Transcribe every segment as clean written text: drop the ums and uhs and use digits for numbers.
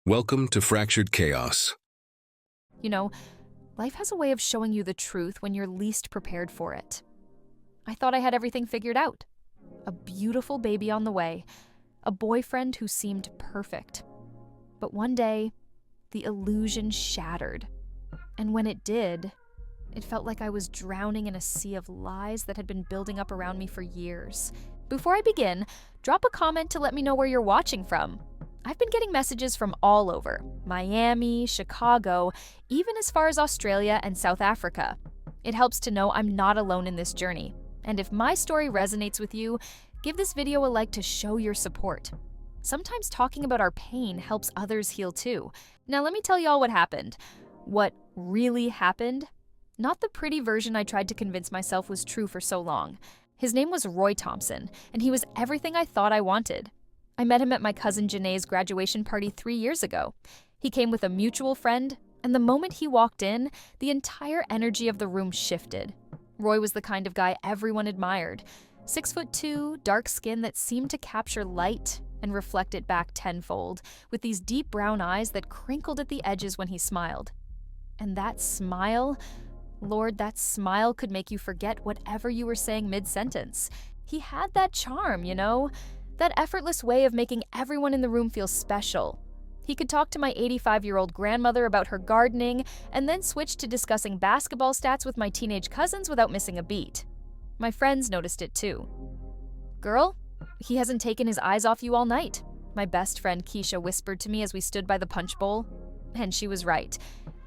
Welcome to Fractured Chaos. You know, life has a way of showing you the truth when you're least prepared for it. I thought I had everything figured out. A beautiful baby on the way, a boyfriend who seemed perfect. But one day, the illusion shattered. And when it did, it felt like I was drowning in a sea of lies that had been building up around me for years. Before I begin, drop a comment to let me know where you're watching from. I've been getting messages from all over: Miami, Chicago, even as far as Australia and South Africa. It helps to know I'm not alone in this journey. And if my story resonates with you, give this video a like to show your support. Sometimes talking about our pain helps others heal too. Now let me tell y'all what happened. What really happened? Not the pretty version I tried to convince myself was true for so long. His name was Roy Thompson, and he was everything I thought I wanted. I met him at my cousin Janae's graduation party 3 years ago. He came with a mutual friend, and the moment he walked in, the entire energy of the room shifted. Roy was the kind of guy everyone admired. 6'2", dark skin that seemed to capture light and reflect it back tenfold, with these deep brown eyes that crinkled at the edges when he smiled. And that smile, Lord, that smile could make you forget whatever you were saying mid-sentence. He had that charm, you know? That effortless way of making everyone in the room feel special. He could talk to my 85-year-old grandmother about her gardening and then switch to discussing basketball stats with my teenage cousins without missing a beat. My friends noticed it too. "Girl, he hasn't taken his eyes off you all night," my best friend Keisha whispered to me as we stood by the punch bowl. And she was right.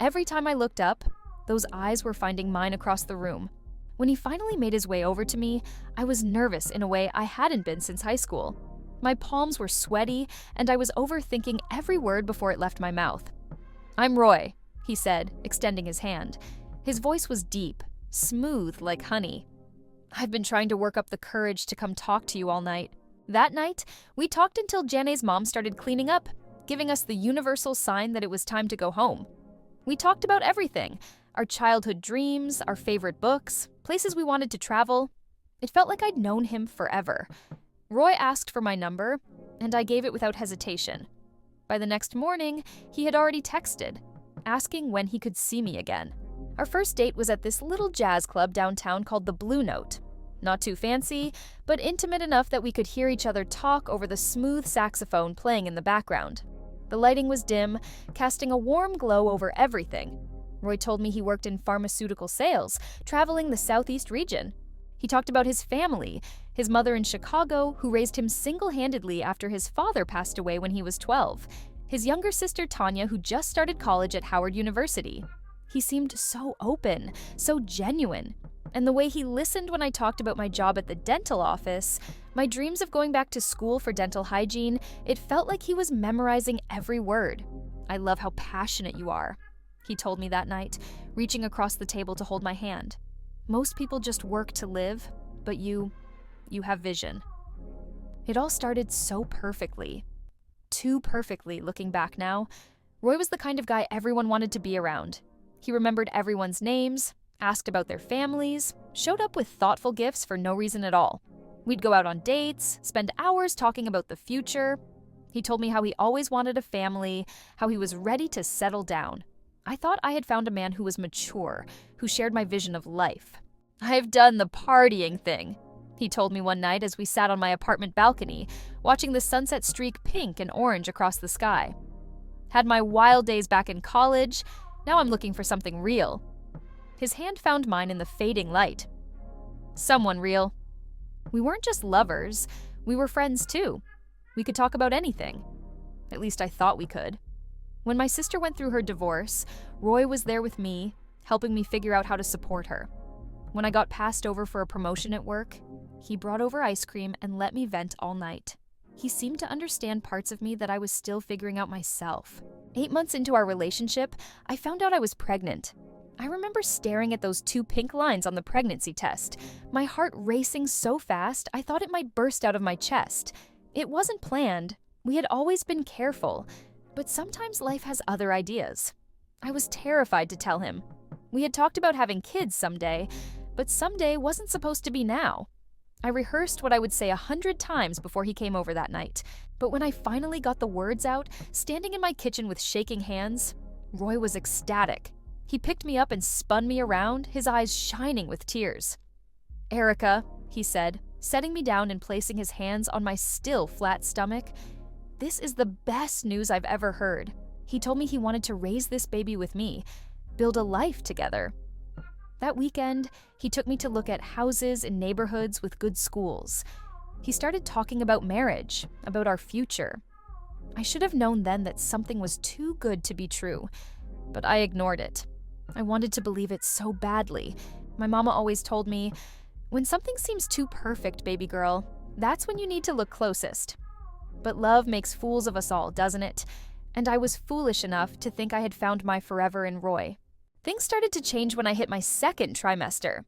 Every time I looked up, those eyes were finding mine across the room. When he finally made his way over to me, I was nervous in a way I hadn't been since high school. My palms were sweaty, and I was overthinking every word before it left my mouth. "I'm Roy," he said, extending his hand. His voice was deep, smooth like honey. "I've been trying to work up the courage to come talk to you all night." That night, we talked until Janae's mom started cleaning up, giving us the universal sign that it was time to go home. We talked about everything: our childhood dreams, our favorite books, places we wanted to travel. It felt like I'd known him forever. Roy asked for my number, and I gave it without hesitation. By the next morning, he had already texted, asking when he could see me again. Our first date was at this little jazz club downtown called the Blue Note. Not too fancy, but intimate enough that we could hear each other talk over the smooth saxophone playing in the background. The lighting was dim, casting a warm glow over everything. Roy told me he worked in pharmaceutical sales, traveling the Southeast region. He talked about his family, his mother in Chicago, who raised him single-handedly after his father passed away when he was 12, his younger sister Tanya, who just started college at Howard University. He seemed so open, so genuine. And the way he listened when I talked about my job at the dental office, my dreams of going back to school for dental hygiene, it felt like he was memorizing every word. "I love how passionate you are," he told me that night, reaching across the table to hold my hand. "Most people just work to live, but you have vision." It all started so perfectly. Too perfectly, looking back now. Roy was the kind of guy everyone wanted to be around. He remembered everyone's names, asked about their families, showed up with thoughtful gifts for no reason at all. We'd go out on dates, spend hours talking about the future. He told me how he always wanted a family, how he was ready to settle down. I thought I had found a man who was mature, who shared my vision of life. "I've done the partying thing," he told me one night as we sat on my apartment balcony, watching the sunset streak pink and orange across the sky. "Had my wild days back in college, now I'm looking for something real." His hand found mine in the fading light. "Someone real." We weren't just lovers, we were friends too. We could talk about anything. At least I thought we could. When my sister went through her divorce, Roy was there with me, helping me figure out how to support her. When I got passed over for a promotion at work, he brought over ice cream and let me vent all night. He seemed to understand parts of me that I was still figuring out myself. 8 months into our relationship, I found out I was pregnant. I remember staring at those 2 pink lines on the pregnancy test, my heart racing so fast I thought it might burst out of my chest. It wasn't planned. We had always been careful. But sometimes life has other ideas. I was terrified to tell him. We had talked about having kids someday, but someday wasn't supposed to be now. I rehearsed what I would say 100 times before he came over that night. But when I finally got the words out, standing in my kitchen with shaking hands, Roy was ecstatic. He picked me up and spun me around, his eyes shining with tears. "Erica," he said, setting me down and placing his hands on my still flat stomach, "this is the best news I've ever heard." He told me he wanted to raise this baby with me, build a life together. That weekend, he took me to look at houses in neighborhoods with good schools. He started talking about marriage, about our future. I should have known then that something was too good to be true, but I ignored it. I wanted to believe it so badly. My mama always told me, "When something seems too perfect, baby girl, that's when you need to look closest." But love makes fools of us all, doesn't it? And I was foolish enough to think I had found my forever in Roy. Things started to change when I hit my second trimester.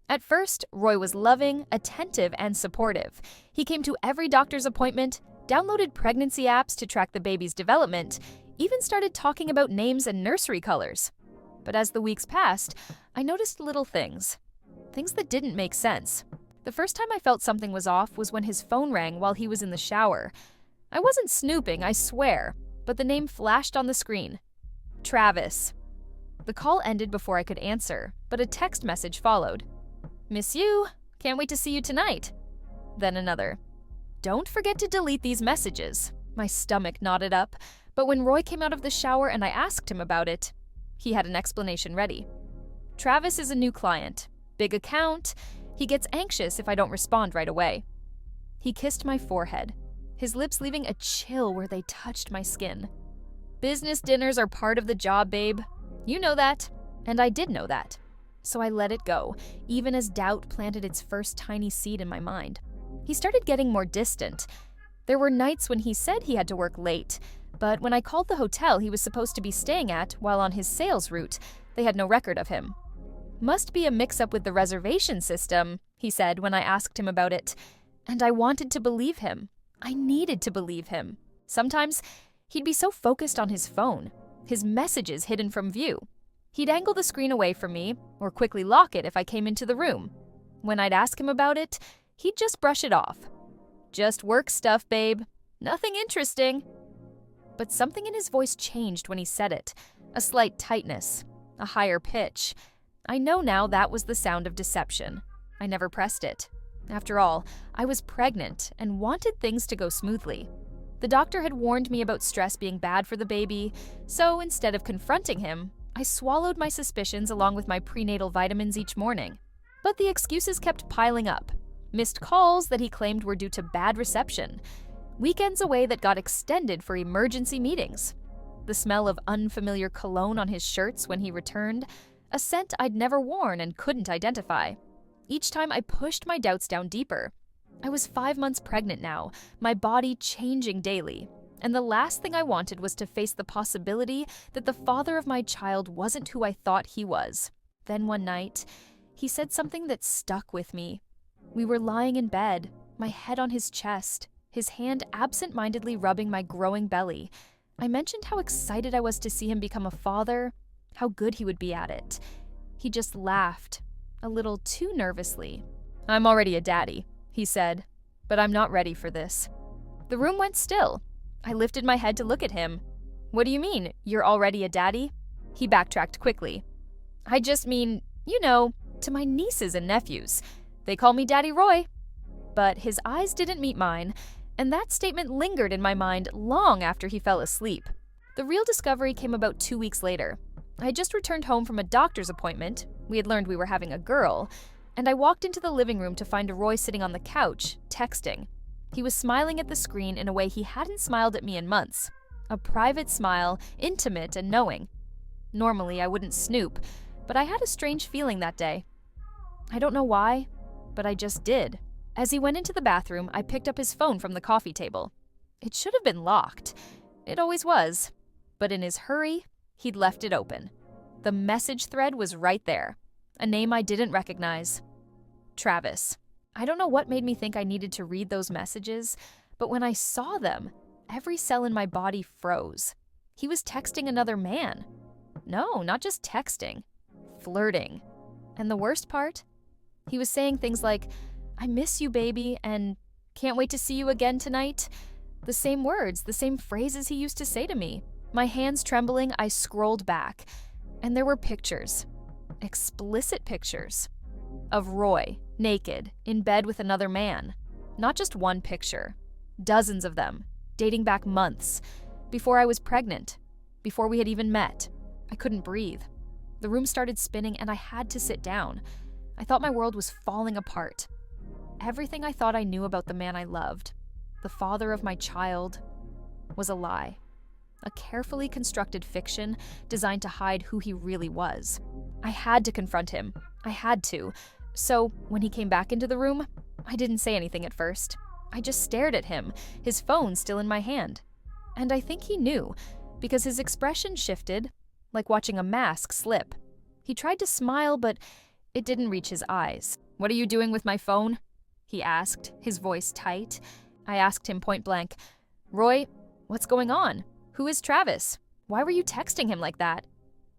At first, Roy was loving, attentive, and supportive. He came to every doctor's appointment, downloaded pregnancy apps to track the baby's development, even started talking about names and nursery colors. But as the weeks passed, I noticed little things that didn't make sense. The first time I felt something was off was when his phone rang while he was in the shower. I wasn't snooping, I swear, but the name flashed on the screen. Travis. The call ended before I could answer, but a text message followed. "Miss you. Can't wait to see you tonight." Then another. "Don't forget to delete these messages." My stomach knotted up, but when Roy came out of the shower and I asked him about it, he had an explanation ready. "Travis is a new client. Big account. He gets anxious if I don't respond right away." He kissed my forehead, his lips leaving a chill where they touched my skin. "Business dinners are part of the job, babe. You know that." And I did know that. So I let it go, even as doubt planted its first tiny seed in my mind. He started getting more distant. There were nights when he said he had to work late, but when I called the hotel he was supposed to be staying at while on his sales route, they had no record of him. "Must be a mix-up with the reservation system," he said when I asked him about it. And I wanted to believe him. I needed to believe him. Sometimes he'd be so focused on his phone, his messages hidden from view. He'd angle the screen away from me, or quickly lock it if I came into the room. When I'd ask him about it, he'd just brush it off. "Just work stuff, babe. Nothing interesting." But something in his voice changed when he said it. A slight tightness, a higher pitch. I know now that was the sound of deception. I never pressed it. After all, I was pregnant and wanted things to go smoothly. The doctor had warned me about stress being bad for the baby, so instead of confronting him, I swallowed my suspicions along with my prenatal vitamins each morning. But the excuses kept piling up. Missed calls that he claimed were due to bad reception. Weekends away that got extended for emergency meetings. The smell of unfamiliar cologne on his shirts when he returned, a scent I'd never worn and couldn't identify. Each time I pushed my doubts down deeper. I was 5 months pregnant now, my body changing daily. And the last thing I wanted was to face the possibility that the father of my child wasn't who I thought he was. Then one night, he said something that stuck with me. We were lying in bed, my head on his chest, his hand absent-mindedly rubbing my growing belly. I mentioned how excited I was to see him become a father, how good he would be at it. He just laughed, a little too nervously. "I'm already a daddy," he said, "but I'm not ready for this." The room went still. I lifted my head to look at him. "What do you mean, you're already a daddy?" He backtracked quickly. "I just mean, to my nieces and nephews. They call me Daddy Roy." But his eyes didn't meet mine, and that statement lingered in my mind long after he fell asleep. The real discovery came about 2 weeks later. I had just returned home from a doctor's appointment. We had learned we were having a girl, and I walked into the living room to find Roy sitting on the couch, texting. He was smiling at the screen in a way he hadn't smiled at me in months. A private smile, intimate and knowing. Normally, I wouldn't snoop, but I had a strange feeling that day. I don't know why, but I just did. As he went into the bathroom, I picked up his phone from the coffee table. It should have been locked. It always was. But in his hurry, he'd left it open. The message thread was right there. A name I didn't recognize. Travis. I don't know what made me think I needed to read those messages, but when I saw them, every cell in my body froze. He was texting another man. No, not just texting. Flirting. And the worst part? He was saying things like, I miss you, baby, and can't wait to see you again tonight. The same words, the same phrases he used to say to me. My hands trembling, I scrolled back, and there were pictures, explicit pictures, of Roy, naked, in bed with another man. Not just one picture, dozens of them, dating back months, before I was pregnant, before we had even met. I couldn't breathe. The room started spinning and I had to sit down. I thought my world was falling apart. Everything I thought I knew about the man I loved, the father of my child, was a lie. A carefully constructed fiction designed to hide who he really was. I had to confront him. I had to. So, when he came back into the room, I didn't say anything at first. I just stared at him, his phone still in my hand. And I think he knew, because his expression shifted, like watching a mask slip. He tried to smile, but it didn't reach his eyes. "What are you doing with my phone?" he asked, his voice tight. I asked him point blank, "Roy, what's going on? Who is Travis? Why were you texting him like that?"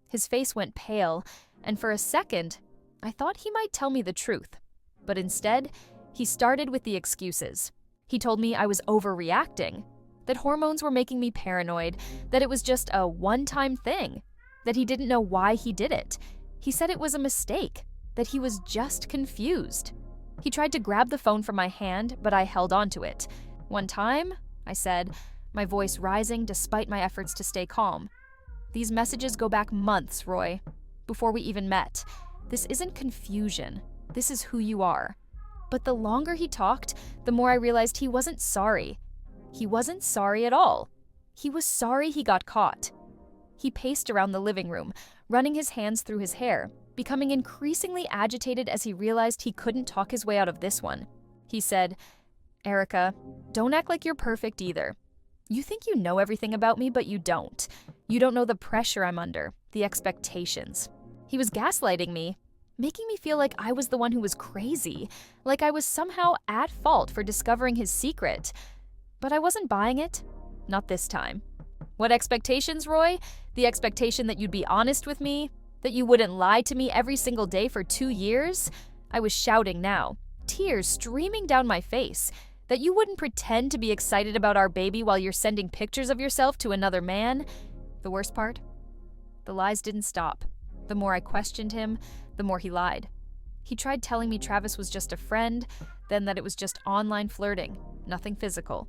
His face went pale, and for a second, I thought he might tell me the truth. But instead, he started with the excuses. He told me I was overreacting, that hormones were making me paranoid, that it was just a one-time thing, that he didn't know why he did it. He said it was a mistake, that he was just confused. He tried to grab the phone from my hand, but I held onto it. "One time," I said, my voice rising despite my efforts to stay calm. "These messages go back months, Roy, before we even met. This isn't confusion. This is who you are." But the longer he talked, the more I realized he wasn't sorry. He wasn't sorry at all. He was sorry he got caught. He paced around the living room, running his hands through his hair, becoming increasingly agitated as he realized he couldn't talk his way out of this one. He said, "Erica, don't act like you're perfect either. You think you know everything about me, but you don't. You don't know the pressure I'm under, the expectations." He was gaslighting me, making me feel like I was the one who was crazy, like I was somehow at fault for discovering his secret. But I wasn't buying it. Not this time. "What expectations, Roy? The expectation that you'd be honest with me? That you wouldn't lie to me every single day for 2 years?" I was shouting now, tears streaming down my face. "That you wouldn't pretend to be excited about our baby while you're sending pictures of yourself to another man?" The worst part? The lies didn't stop. The more I questioned him, the more he lied. He tried telling me Travis was just a friend, then that it was just online flirting, nothing physical.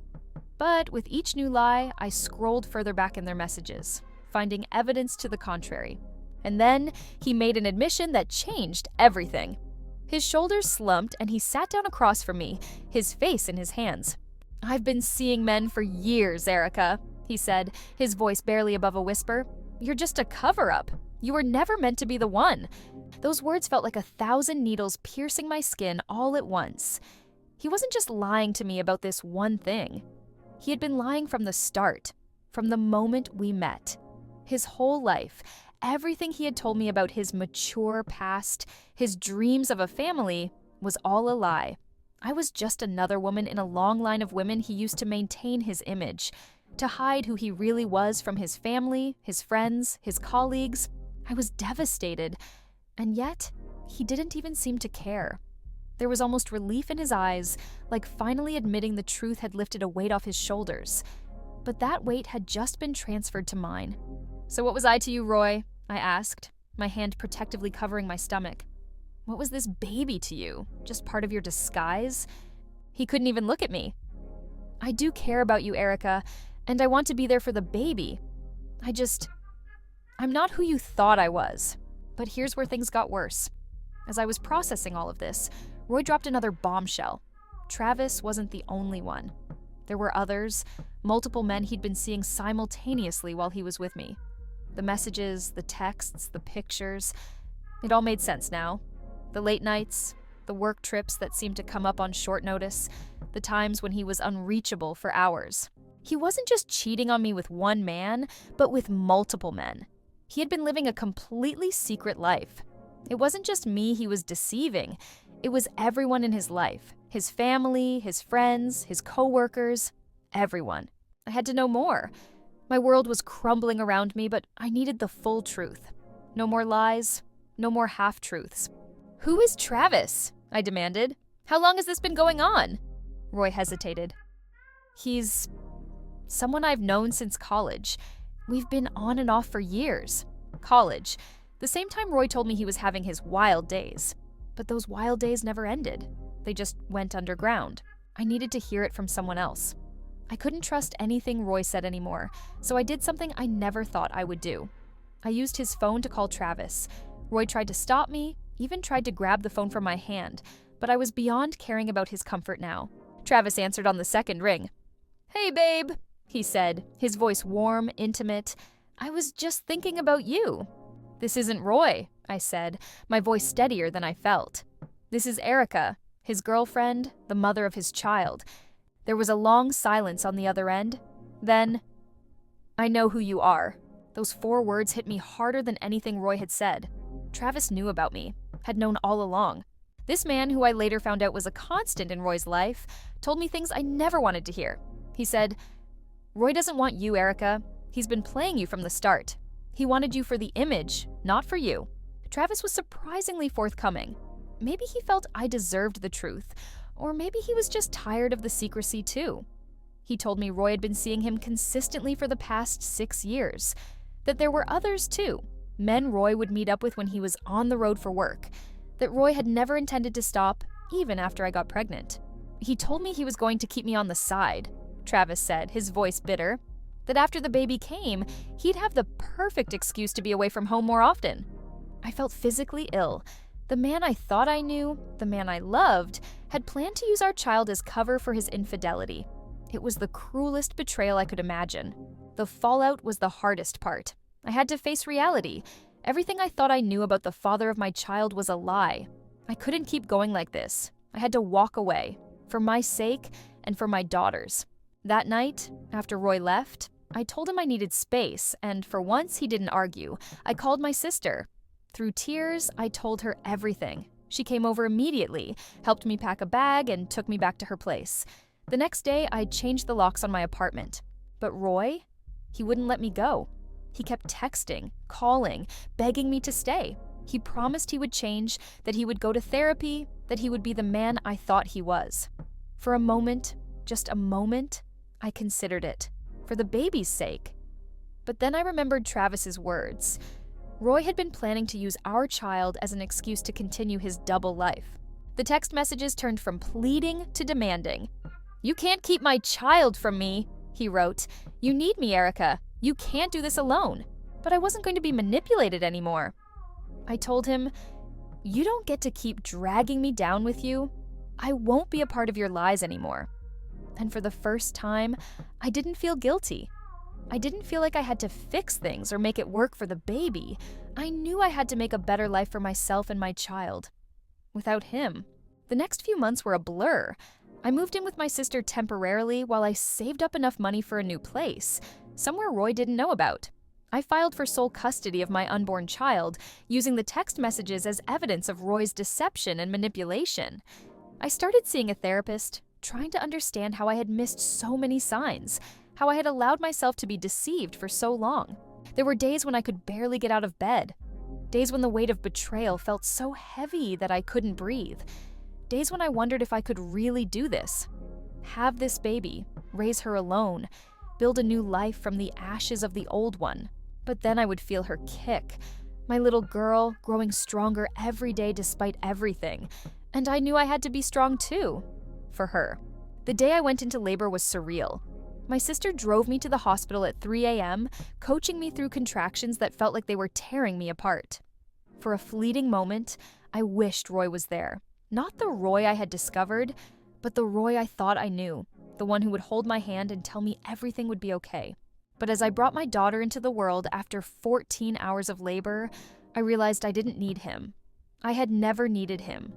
But with each new lie, I scrolled further back in their messages, finding evidence to the contrary. And then he made an admission that changed everything. His shoulders slumped and he sat down across from me, his face in his hands. "I've been seeing men for years, Erica," he said, his voice barely above a whisper. "You're just a cover-up. You were never meant to be the one." Those words felt like 1,000 needles piercing my skin all at once. He wasn't just lying to me about this one thing. He had been lying from the start, from the moment we met. His whole life, everything he had told me about his mature past, his dreams of a family, was all a lie. I was just another woman in a long line of women he used to maintain his image, to hide who he really was from his family, his friends, his colleagues. I was devastated, and yet he didn't even seem to care. There was almost relief in his eyes, like finally admitting the truth had lifted a weight off his shoulders. But that weight had just been transferred to mine. "So what was I to you, Roy?" I asked, my hand protectively covering my stomach. "What was this baby to you? Just part of your disguise?" He couldn't even look at me. "I do care about you, Erica, and I want to be there for the baby. I'm not who you thought I was." But here's where things got worse. As I was processing all of this, Roy dropped another bombshell. Travis wasn't the only one. There were others, multiple men he'd been seeing simultaneously while he was with me. The messages, the texts, the pictures. It all made sense now. The late nights, the work trips that seemed to come up on short notice, the times when he was unreachable for hours. He wasn't just cheating on me with one man, but with multiple men. He had been living a completely secret life. It wasn't just me he was deceiving. It was everyone in his life. His family, his friends, his coworkers, everyone. I had to know more. My world was crumbling around me, but I needed the full truth. No more lies, no more half-truths. "Who is Travis?" I demanded. How long has this been going on? Roy hesitated. He's someone I've known since college. We've been on and off for years. College. The same time Roy told me he was having his wild days. But those wild days never ended. They just went underground. I needed to hear it from someone else. I couldn't trust anything Roy said anymore, so I did something I never thought I would do. I used his phone to call Travis. Roy tried to stop me, even tried to grab the phone from my hand, but I was beyond caring about his comfort now. Travis answered on the second ring. "Hey, babe," he said, his voice warm, intimate. "I was just thinking about you." "This isn't Roy," I said, my voice steadier than I felt. "This is Erica, his girlfriend, the mother of his child." There was a long silence on the other end. Then, "I know who you are." Those 4 words hit me harder than anything Roy had said. Travis knew about me, had known all along. This man, who I later found out was a constant in Roy's life, told me things I never wanted to hear. He said, "Roy doesn't want you, Erica. He's been playing you from the start. He wanted you for the image, not for you." Travis was surprisingly forthcoming. Maybe he felt I deserved the truth, or maybe he was just tired of the secrecy too. He told me Roy had been seeing him consistently for the past 6 years, that there were others too, men Roy would meet up with when he was on the road for work, that Roy had never intended to stop, even after I got pregnant. He told me he was going to keep me on the side, Travis said, his voice bitter, that after the baby came, he'd have the perfect excuse to be away from home more often. I felt physically ill. The man I thought I knew, the man I loved, had planned to use our child as cover for his infidelity. It was the cruelest betrayal I could imagine. The fallout was the hardest part. I had to face reality. Everything I thought I knew about the father of my child was a lie. I couldn't keep going like this. I had to walk away, for my sake and for my daughter's. That night, after Roy left, I told him I needed space, and for once he didn't argue. I called my sister. Through tears, I told her everything. She came over immediately, helped me pack a bag, and took me back to her place. The next day, I changed the locks on my apartment. But Roy, he wouldn't let me go. He kept texting, calling, begging me to stay. He promised he would change, that he would go to therapy, that he would be the man I thought he was. For a moment, just a moment, I considered it, for the baby's sake. But then I remembered Travis's words. Roy had been planning to use our child as an excuse to continue his double life. The text messages turned from pleading to demanding. "You can't keep my child from me," he wrote. "You need me, Erica. You can't do this alone." But I wasn't going to be manipulated anymore. I told him, "You don't get to keep dragging me down with you. I won't be a part of your lies anymore." And for the first time, I didn't feel guilty. I didn't feel like I had to fix things or make it work for the baby. I knew I had to make a better life for myself and my child. Without him, the next few months were a blur. I moved in with my sister temporarily while I saved up enough money for a new place, somewhere Roy didn't know about. I filed for sole custody of my unborn child, using the text messages as evidence of Roy's deception and manipulation. I started seeing a therapist, trying to understand how I had missed so many signs, how I had allowed myself to be deceived for so long. There were days when I could barely get out of bed. Days when the weight of betrayal felt so heavy that I couldn't breathe. Days when I wondered if I could really do this. Have this baby, raise her alone, build a new life from the ashes of the old one. But then I would feel her kick. My little girl growing stronger every day despite everything. And I knew I had to be strong too, for her. The day I went into labor was surreal. My sister drove me to the hospital at 3 a.m., coaching me through contractions that felt like they were tearing me apart. For a fleeting moment, I wished Roy was there. Not the Roy I had discovered, but the Roy I thought I knew, the one who would hold my hand and tell me everything would be okay. But as I brought my daughter into the world after 14 hours of labor, I realized I didn't need him. I had never needed him.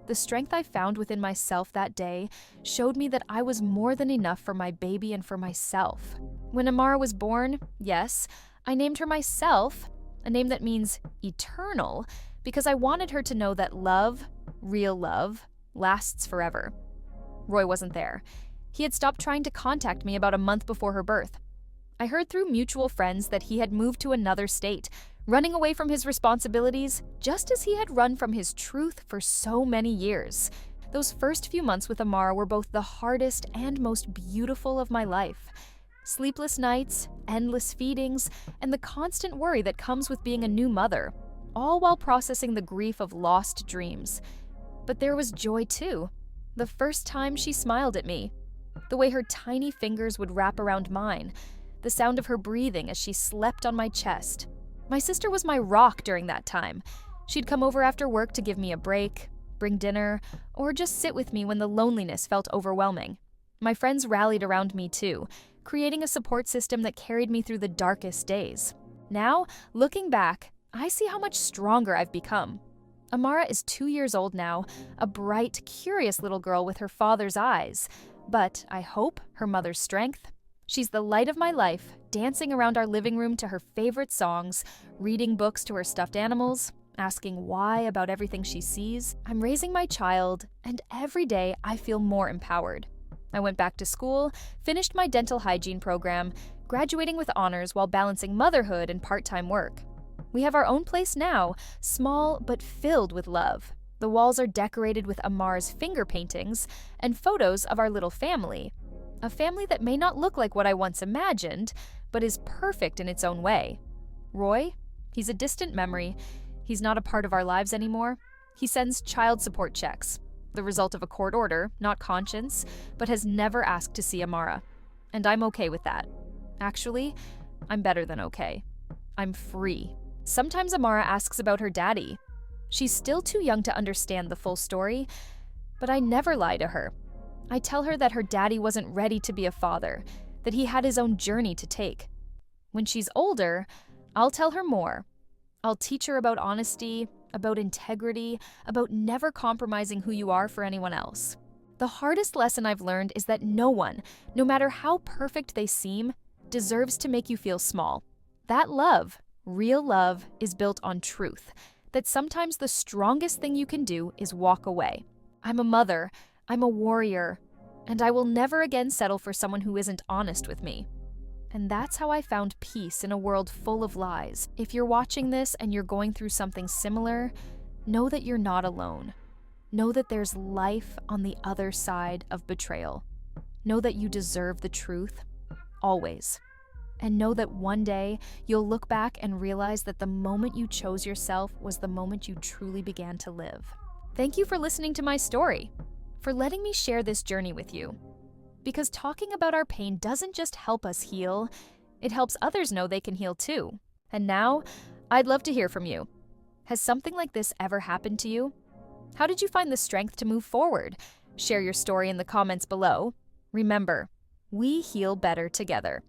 The strength I found within myself that day showed me that I was more than enough for my baby and for myself. When Amara was born, yes, I named her myself, a name that means eternal, because I wanted her to know that love, real love, lasts forever. Roy wasn't there. He had stopped trying to contact me about a month before her birth. I heard through mutual friends that he had moved to another state, running away from his responsibilities just as he had run from his truth for so many years. Those first few months with Amara were both the hardest and most beautiful of my life. Sleepless nights, endless feedings, and the constant worry that comes with being a new mother, all while processing the grief of lost dreams. But there was joy too. The first time she smiled at me, the way her tiny fingers would wrap around mine, the sound of her breathing as she slept on my chest. My sister was my rock during that time. She'd come over after work to give me a break, bring dinner, or just sit with me when the loneliness felt overwhelming. My friends rallied around me too, creating a support system that carried me through the darkest days. Now, looking back, I see how much stronger I've become. Amara is 2 years old now, a bright, curious little girl with her father's eyes, but I hope her mother's strength. She's the light of my life, dancing around our living room to her favorite songs, reading books to her stuffed animals, asking why about everything she sees. I'm raising my child, and every day I feel more empowered. I went back to school, finished my dental hygiene program, graduating with honors while balancing motherhood and part-time work. We have our own place now, small but filled with love. The walls are decorated with Amar's finger paintings and photos of our little family. A family that may not look like what I once imagined, but is perfect in its own way. Roy? He's a distant memory. He's not a part of our lives anymore. He sends child support checks, the result of a court order, not conscience, but has never asked to see Amara. And I'm okay with that. Actually, I'm better than okay. I'm free. Sometimes Amara asks about her daddy. She's still too young to understand the full story, but I never lie to her. I tell her that her daddy wasn't ready to be a father, that he had his own journey to take. When she's older, I'll tell her more. I'll teach her about honesty, about integrity, about never compromising who you are for anyone else. The hardest lesson I've learned is that no one, no matter how perfect they seem, deserves to make you feel small. That love, real love, is built on truth, that sometimes the strongest thing you can do is walk away. I'm a mother, I'm a warrior, and I will never again settle for someone who isn't honest with me. And that's how I found peace in a world full of lies. If you're watching this and you're going through something similar, know that you're not alone. Know that there's life on the other side of betrayal. Know that you deserve the truth, always. And know that one day you'll look back and realize that the moment you chose yourself was the moment you truly began to live. Thank you for listening to my story, for letting me share this journey with you. Because talking about our pain doesn't just help us heal, it helps others know they can heal too. And now, I'd love to hear from you. Has something like this ever happened to you? How did you find the strength to move forward? Share your story in the comments below. Remember, we heal better together.